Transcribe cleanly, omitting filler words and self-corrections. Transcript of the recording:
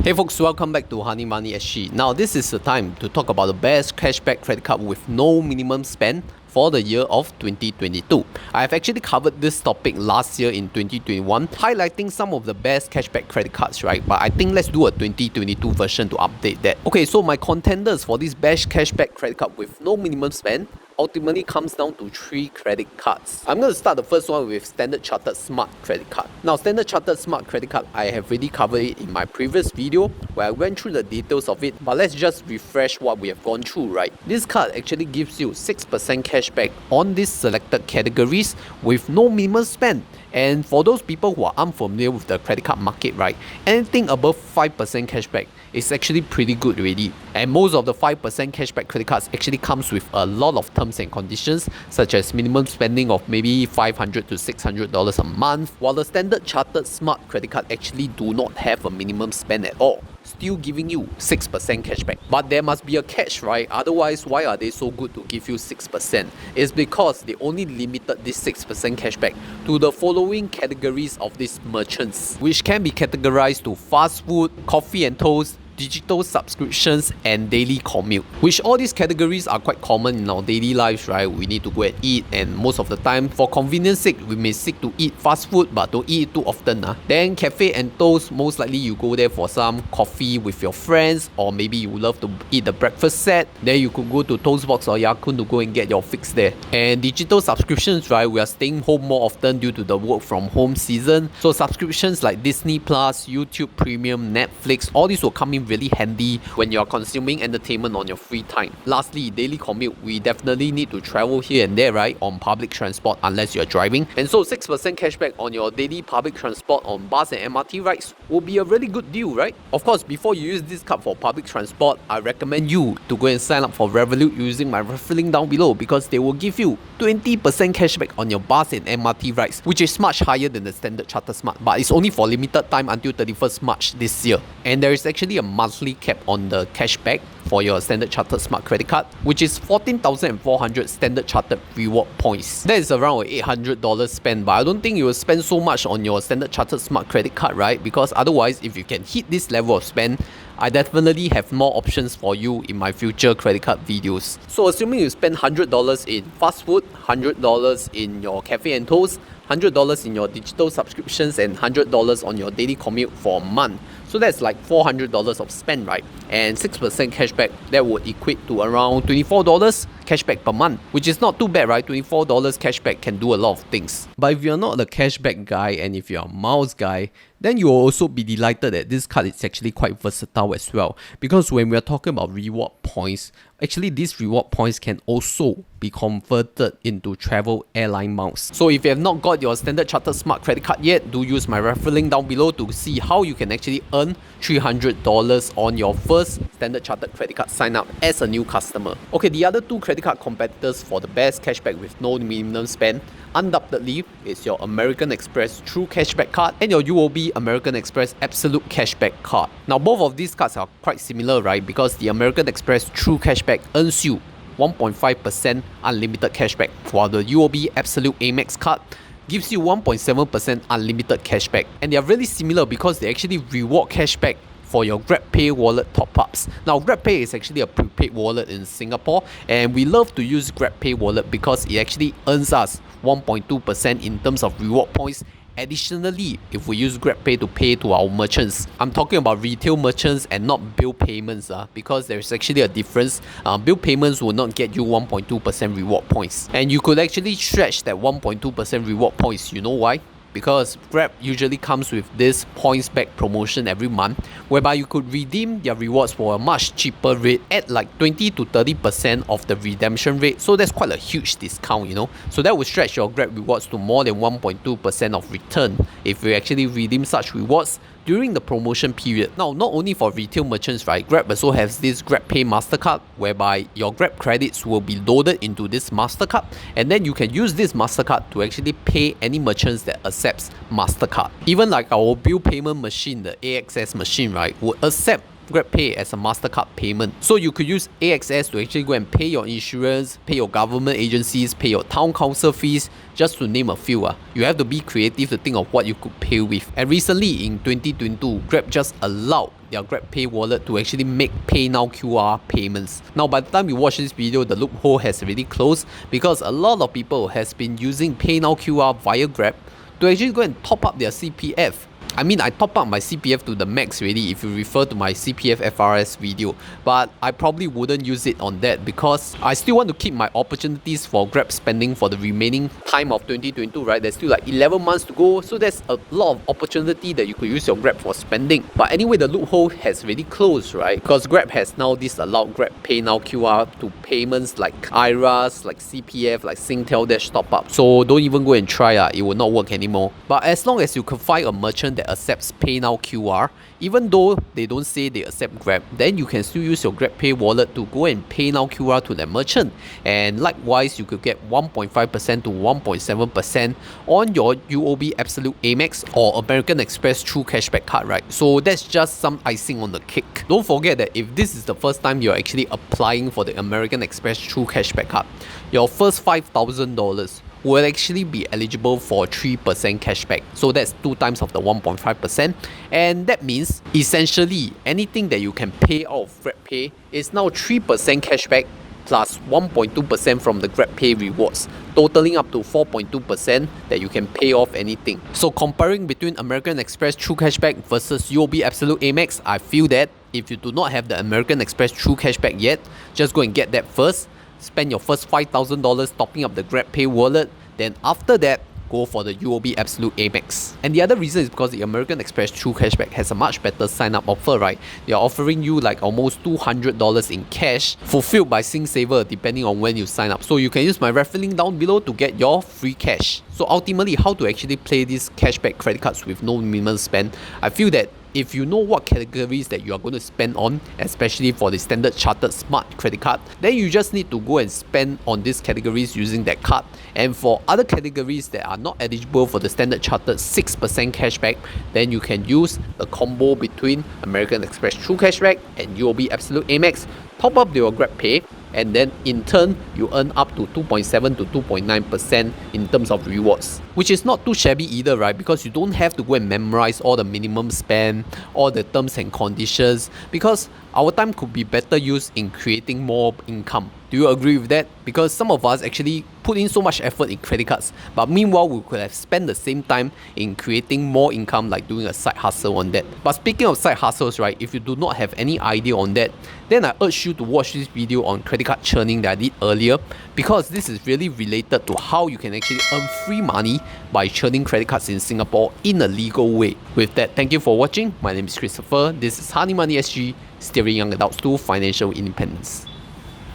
Hey folks, welcome back to Honey Money SG. Now this is the time to talk about the best cashback credit card with no minimum spend for the year of 2022. I have actually covered this topic last year in 2021, highlighting some of the best cashback credit cards, right? But I think let's do a 2022 version to update that. Okay, so my contenders for this best cashback credit card with no minimum spend ultimately comes down to 3 credit cards. I'm going to start the first one with Standard Chartered Smart credit card. Now, Standard Chartered Smart credit card, I have already covered it in my previous video where I went through the details of it, but let's just refresh what we have gone through, right? This card actually gives you 6% cashback on these selected categories with no minimum spend. And for those people who are unfamiliar with the credit card market, right, anything above 5% cashback is actually pretty good already. And most of the 5% cashback credit cards actually comes with a lot of terms and conditions, such as minimum spending of maybe $500 to $600 a month, while the Standard Chartered Smart credit card actually do not have a minimum spend at all, still giving you 6% cashback. But there must be a catch, right? Otherwise, why are they so good to give you 6%? It's because they only limited this 6% cashback to the following categories of these merchants, which can be categorized to fast food, coffee and toast, digital subscriptions, and daily commute, which all these categories are quite common in our daily lives, right? We need to go and eat, and most of the time, for convenience sake, we may seek to eat fast food, but don't eat it too often. Then cafe and toast, most likely you go there for some coffee with your friends, or maybe you love to eat the breakfast set, then you could go to Toastbox or Ya-Kun to go and get your fix there. And digital subscriptions, right? We are staying home more often due to the work from home season, so subscriptions like Disney Plus, YouTube Premium, Netflix, all these will come in really handy when you're consuming entertainment on your free time. Lastly, daily commute, we definitely need to travel here and there, right, on public transport unless you're driving. And so 6% cashback on your daily public transport on bus and MRT rides will be a really good deal, right? Of course, before you use this card for public transport, I recommend you to go and sign up for Revolut using my referral link down below, because they will give you 20% cashback on your bus and MRT rides, which is much higher than the Standard Chartered Smart, but it's only for limited time until 31st March this year. And there is actually a monthly cap on the cashback for your Standard Chartered Smart credit card, which is 14,400 Standard Chartered reward points. That is around an $800 spend, but I don't think you will spend so much on your Standard Chartered Smart credit card, right? Because otherwise, if you can hit this level of spend, I definitely have more options for you in my future credit card videos. So assuming you spend $100 in fast food, $100 in your cafe and toast, $100 in your digital subscriptions, and $100 on your daily commute for a month. So that's like $400 of spend, right? And 6% cashback, that would equate to around $24 cashback per month, which is not too bad, right? $24 cashback can do a lot of things. But if you're not the cashback guy and if you're a miles guy, then you will also be delighted that this card is actually quite versatile as well. Because when we're talking about reward points, actually these reward points can also be converted into travel airline miles. So if you have not got your Standard Chartered Smart credit card yet, do use my referral link down below to see how you can actually earn $300 on your first Standard Chartered credit card sign up as a new customer. Okay, the other 2 credit card competitors for the best cashback with no minimum spend undoubtedly is your American Express True Cashback card and your UOB American Express Absolute Cashback card. Now both of these cards are quite similar, right? Because the American Express True Cashback earns you 1.5% unlimited cashback, while the UOB Absolute AMEX card gives you 1.7% unlimited cashback. And they are really similar because they actually reward cashback for your Grabpay wallet top-ups. Now Grabpay is actually a prepaid wallet in Singapore, and we love to use Grabpay wallet because it actually earns us 1.2% in terms of reward points. Additionally, if we use Grabpay to pay to our merchants, I'm talking about retail merchants and not bill payments, because there's actually a difference. Bill payments will not get you 1.2% reward points, and you could actually stretch that 1.2% reward points. You know why? Because Grab usually comes with this points back promotion every month, whereby you could redeem their rewards for a much cheaper rate at like 20 to 30% of the redemption rate. So that's quite a huge discount, you know. So that would stretch your Grab rewards to more than 1.2% of return if you actually redeem such rewards during the promotion period. Now, not only for retail merchants, right, Grab also has this Grabpay Mastercard, whereby your Grab credits will be loaded into this Mastercard, and then you can use this Mastercard to actually pay any merchants that accepts Mastercard. Even like our bill payment machine, the AXS machine, right, would accept Grabpay as a Mastercard payment. So you could use AXS to actually go and pay your insurance, pay your government agencies, pay your town council fees, just to name a few. You have to be creative to think of what you could pay with. And recently in 2022, Grab just allowed their Grabpay wallet to actually make Pay Now QR payments. Now by the time you watch this video, the loophole has already closed because a lot of people has been using Pay Now QR via Grab to actually go and top up their CPF. I mean, I top up my CPF to the max already if you refer to my CPF FRS video, but I probably wouldn't use it on that because I still want to keep my opportunities for Grab spending for the remaining time of 2022, right? There's still like 11 months to go, so there's a lot of opportunity that you could use your Grab for spending. But anyway, the loophole has already closed, right? Because Grab has now disallowed Grab Pay Now QR to payments like IRAs, like CPF, like Singtel Dash Top-up. So don't even go and try, it will not work anymore. But as long as you can find a merchant that accepts Pay Now QR, even though they don't say they accept Grab, then you can still use your Grabpay wallet to go and Pay Now QR to that merchant. And likewise, you could get 1.5% to 1.7% on your UOB Absolute AMEX or American Express True Cashback card, right? So that's just some icing on the cake. Don't forget that if this is the first time you're actually applying for the American Express True Cashback card, your first $5,000 will actually be eligible for 3% cashback. So that's 2 times of the 1.5%. And that means essentially anything that you can pay out of GrabPay is now 3% cashback plus 1.2% from the GrabPay rewards, totaling up to 4.2% that you can pay off anything. So comparing between American Express True Cashback versus UOB Absolute AMEX, I feel that if you do not have the American Express True Cashback yet, just go and get that first. Spend your first $5,000 topping up the Grabpay wallet, then after that, go for the UOB Absolute AMEX. And the other reason is because the American Express True Cashback has a much better sign-up offer, right? They are offering you like almost $200 in cash fulfilled by SingSaver depending on when you sign up. So you can use my referral link down below to get your free cash. So ultimately, how to actually play these cashback credit cards with no minimum spend? I feel that if you know what categories that you are going to spend on, especially for the Standard Chartered Smart credit card, then you just need to go and spend on these categories using that card. And for other categories that are not eligible for the Standard Chartered 6% cashback, then you can use the combo between American Express True Cashback and UOB Absolute AMEX, top up your GrabPay, and then in turn you earn up to 2.7 to 2.9% in terms of rewards, which is not too shabby either, right? Because you don't have to go and memorize all the minimum spend, all the terms and conditions, because our time could be better used in creating more income. Do you agree with that? Because some of us actually put in so much effort in credit cards, but meanwhile we could have spent the same time in creating more income, like doing a side hustle on that. But speaking of side hustles, right, if you do not have any idea on that, then I urge you to watch this video on credit card churning that I did earlier, because this is really related to how you can actually earn free money by churning credit cards in Singapore in a legal way. With that, thank you for watching. My name is Christopher. This is Honey Money SG, steering young adults to financial independence.